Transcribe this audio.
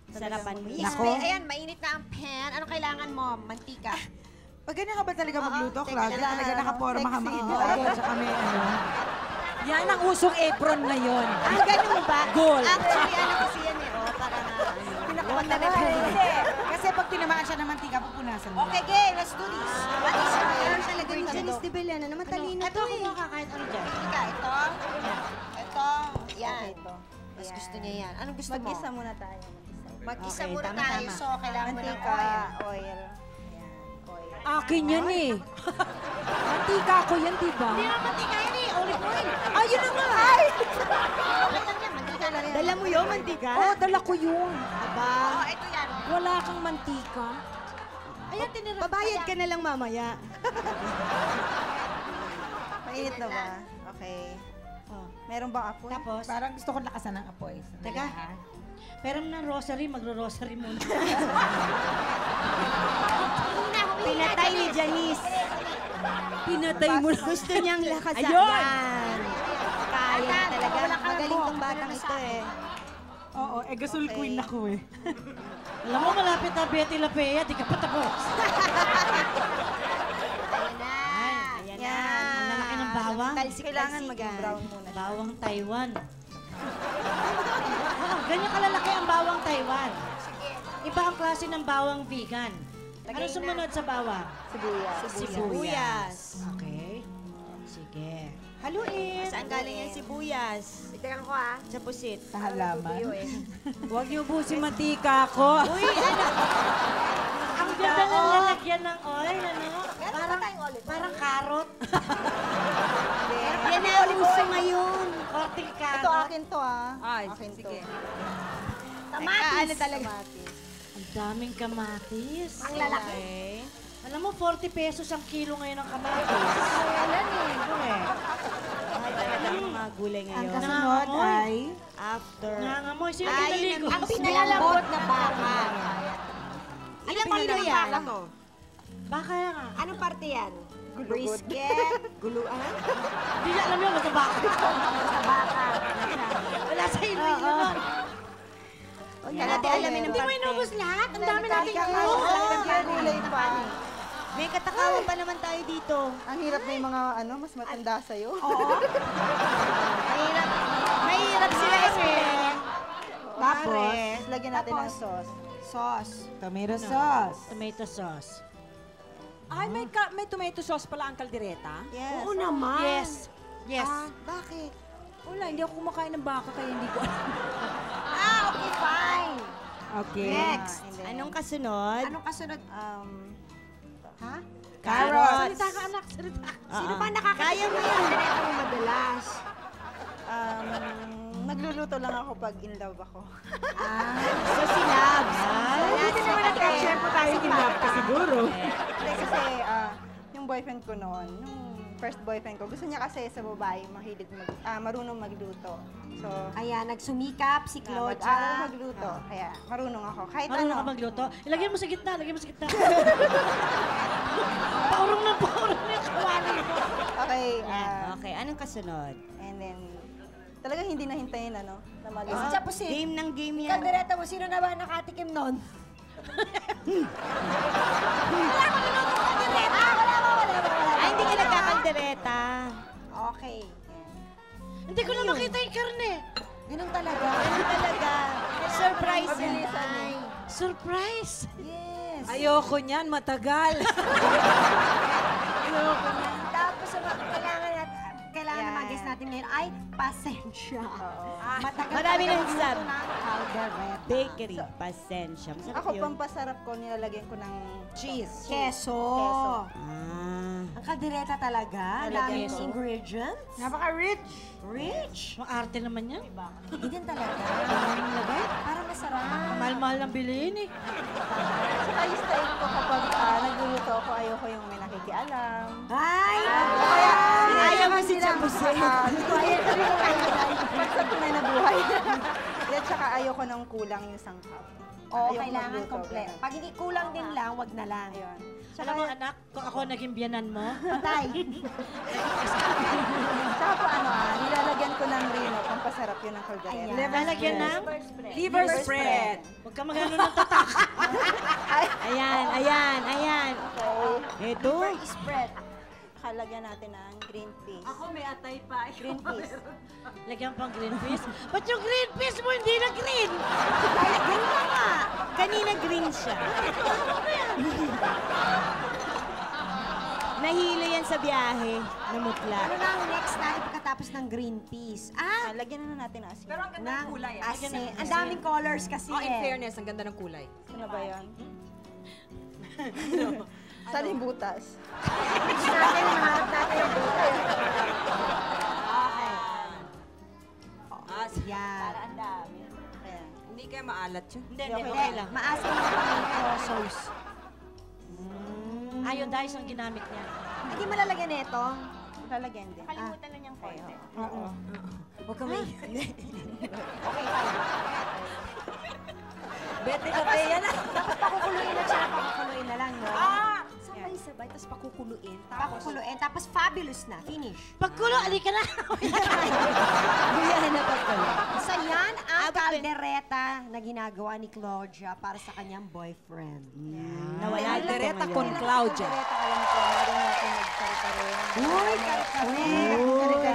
Sarapan mo yan. Nako. Ayan, mainit na ang pan. Ano kailangan mo? Mantika. Pag ganyan ka ba talaga magluto, Claudia? lang, Talaga nakaporma ka sexy. makikita. Sa kami, ano. Yan ang usong apron ngayon. Ang ganun ba? Goal. Actually, ano kasi yan eh. Para na, Pinakapunta na Kasi pag tinamaan siya ng mantika, pupunasan mo. Okay, game. Let's do this. What is your Meron talaga yung Janice de Belen na matalino Ito to ako eh. makakain ano dyan. Ika, ito. Ito. Yan. Ito. Mas gusto niya yan. Anong gusto mo? Mag-isa muna tayo. Mag-isa Okay, muna tama, tayo. tama. So, kailangan mo ng Mantika, oil. oil. Ayan, oil. Akin yan eh. Mantika ko yan, diba? Hindi naman mantika yan eh. Olive oil. Ayun na nga. Okay lang yan. Mantika lang yan. Dala mo yun, mantika? Oo, dala ko yun. Aba. Oh, ito yan. Wala kang mantika. Ayan, tinira. Babayad ka na lang mamaya. Mainit na ba? Okay. Meron bang apoy? Tapos, Parang gusto ko lakasan ng apoy. teka. Meron ng rosary, magro-rosary muna. Pinatay ni Janice. Pinatay mo na. Gusto niyang lakasan. Ayun! Yan. Kaya talaga. Magaling tong batang ito eh. Oo, gasol queen ako eh. Alam mo, malapit na Betty Lapea, di ka pa tapos. Ayan na. Ayan Yan. Ang lalaki ng bawang. Kailangan mag-brown muna. Bawang Taiwan. Ganyan kalalaki ang bawang Taiwan. Iba ang klase ng bawang vegan. Ano sumunod sa bawang? Sibuyas. Sibuyas. Okay. Sige. Haluin. Saan galing yung sibuyas? Itikan ko ah. Sa pusit. Sa halaman. Huwag niyo busin mantika ko. Uy, ano? Ang ganda ng lalagyan ng oil, ano? Parang tayong olive oil. Parang carrot. Yan ang uso ngayon. Korting Ito carrot. akin to ah. Ay, akin sige. Kamatis. Ano talaga? Ang daming kamatis. Ang lalaki. Okay. Alam mo, 40 pesos ang kilo ngayon ng kamatis. Ayan eh. Correct. Talaga ang mga gulay Ang ngayon. kasunod Nangangamoy. ay... After. Nangangamoy. Sino Ay, naligo? Ang pinalalambot na baka. Ilang Ano kilo ng yan? baka to? Baka nga. Anong parte yan? Brisket. Guluan. Hindi niya alam yun, basta baka. Sa baka. Wala sa inyo yun nun. Huwag na natin alamin ang Hindi mo parte. inubos lahat. Ang dami natin Gulay pa. May katakawan pa naman tayo dito. Ang hirap na yung mga mas matanda sa'yo. Mahirap. Mahirap sila explain. Tapos, lagyan natin ng sauce. Sauce. Tomato sauce. Tomato sauce. Ay, may tomato sauce pala ang kaldereta? Yes. Oo naman. Yes. Yes. Bakit? Wala, hindi ako kumakain ng baka kaya hindi ko alam. Okay, fine. Okay. Next. and then- Anong kasunod? Anong kasunod? Ha? Carrots. Salita ka, anak. Salita. Sino ba nakakatikim Kaya mo ng yan. kaldereta mo madalas? Nagluluto lang ako pag in love ako. So si Labs. Hindi naman nagka-share po tayo kinap ka siguro. Hindi, kasi yung boyfriend ko noon, yung first boyfriend ko, gusto niya kasi sa babae mahilig marunong magluto. So, Ayan, nagsumikap si Claude. mag-aral magluto. Kaya marunong ako. Kahit Marunong ano. ka magluto? Ilagay mo sa gitna, lagay mo sa gitna. Paurong na yung kawali mo. Okay. Okay, anong kasunod? And then, talagang hindi nahintayin na malis. Kasi siya po si Game ng game yan. kaldereta mo, sino na ba nakatikim nun? Ay, hindi ka nagkakaldereta. Okay. Hindi ko na makita yung karne. Ganun talaga. Ano talaga? Surprise yan. Mabilisan Surprise! Yes. Ayoko niyan, matagal. Tapos, kailangan na mag-guess natin ngayon ay pasensya. Matagal Marami talaga nang sabi. magluto ng kaldereta. Bakery, pasensya. Masarap Ako, yun. pampasarap ko, nilalagyan ko ng cheese. Keso. Ah. Ang kaldereta talaga. Lalagyan Daming ko. ingredients. Napaka-rich. Rich. Maarte naman yan. Hindi din talaga. Maraming lagay. Parang masarap. Mahal-mahal ng bilihin eh. Saka yung style ko kapag nagluluto ako, ayoko yung may nakikialam. Ay! Kaya, Ayaw mo si Chabusin. Pag sa tunay na buhay. Kaya Tsaka ayoko nang kulang yung sangkap. Oo, Ayoko kailangan magluto, kompleto. ganun. Pag hindi kulang din lang, wag na lang. Ayun. Alam mo, anak, kung ako naging biyanan mo, Patay. Tsaka po nilalagyan ko ng rino, pampasarap yun ng kaldereta. Ayan. lalagyan ng... Liver spread. Huwag ka magano ng tatak. Ayan, ayan, ayan. Okay. Ito. Spread. Kalagyan natin ng green peas. May atay pa. Green peas. Lagyan pang green peas. Ba't yung green peas mo hindi na green? Green na nga. Kanina green siya. Nahilo yan sa biyahe. Namutla. Ano na ang next natin pagkatapos ng green peas? Lagyan na natin ng asin. Pero ang ganda ng kulay. Asin. Ang daming colors kasi Oh, in fairness, ang ganda ng kulay. Ano ba yan? Salibutas. natin, maharap natin yung butas. Okay. Yan. Ang dami. Ayan. Hindi kaya maalat yun. Hindi, Okay okay lang. Maasim na tomato sauce. Ayun, dahil ang ginamit niya. Hindi malalagyan nito. Lalagyan din. Kalimutan lang niyang konti. Oo. Huwag ka may... Bete ka pa yan. Tapos pakukuluin na siya. Pakukuluin na lang, no? Sabay-sabay, tapos pakukuluin. Pakukuluin. Tapos fabulous na. Finish. Pagkulo, alika na! Buyahan na pagkulo. So yan ang kaldereta na ginagawa ni Claudia para sa kanyang boyfriend. Nawala na Kaldereta ito con ngayon. Claudia. Kaldereta, alam ko, marunong ako magkari-kari. Uy, Uy,